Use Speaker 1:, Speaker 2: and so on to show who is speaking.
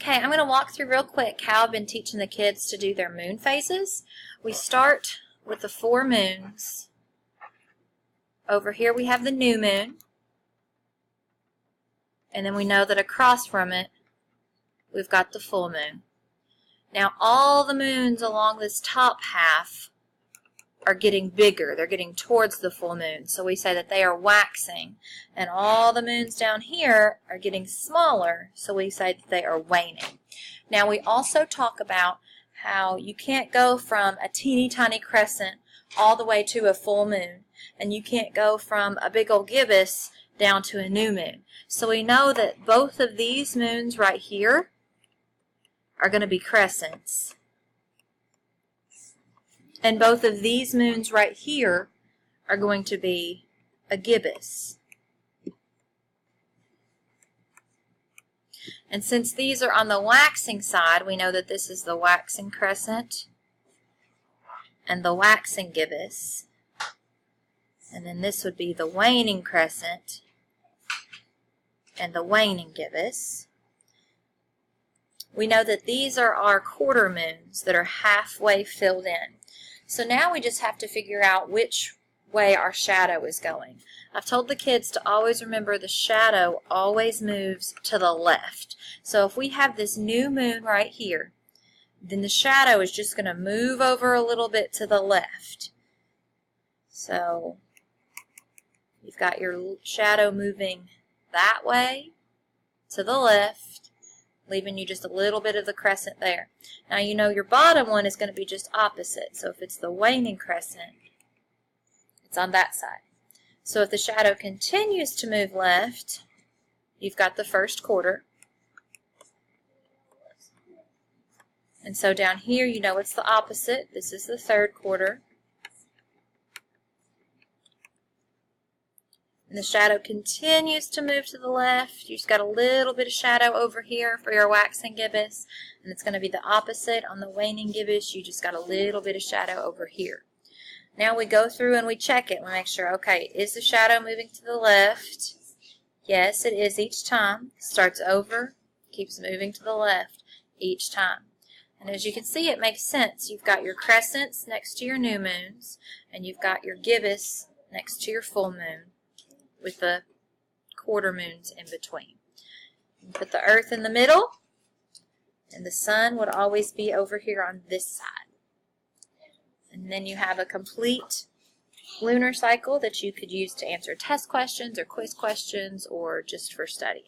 Speaker 1: Okay, I'm going to walk through real quick how I've been teaching the kids to do their moon phases. We start with the 4 moons. Over here we have the new moon. And then we know that across from it, we've got the full moon. Now all the moons along this top half are getting bigger. They're getting towards the full moon. So we say that they are waxing. And all the moons down here are getting smaller. So we say that they are waning. Now we also talk about how you can't go from a teeny tiny crescent all the way to a full moon. And you can't go from a big old gibbous down to a new moon. So we know that both of these moons right here are going to be crescents. And both of these moons right here are going to be a gibbous. And since these are on the waxing side, we know that this is the waxing crescent and the waxing gibbous. And then this would be the waning crescent and the waning gibbous. We know that these are our quarter moons that are halfway filled in. So now we just have to figure out which way our shadow is going. I've told the kids to always remember the shadow always moves to the left. So if we have this new moon right here, then the shadow is just going to move over a little bit to the left. So you've got your shadow moving that way to the left, leaving you just a little bit of the crescent there. Now you know your bottom one is going to be just opposite. So if it's the waning crescent, it's on that side. So if the shadow continues to move left, you've got the first quarter. And so down here you know it's the opposite. This is the third quarter. And the shadow continues to move to the left. You just got a little bit of shadow over here for your waxing gibbous. And it's going to be the opposite on the waning gibbous. You just got a little bit of shadow over here. Now we go through and we check it. We make sure, okay, is the shadow moving to the left? Yes, it is each time. Starts over, keeps moving to the left each time. And as you can see, it makes sense. You've got your crescents next to your new moons, and you've got your gibbous next to your full moon, with the quarter moons in between. You put the earth in the middle, and the sun would always be over here on this side. And then you have a complete lunar cycle that you could use to answer test questions or quiz questions or just for studying.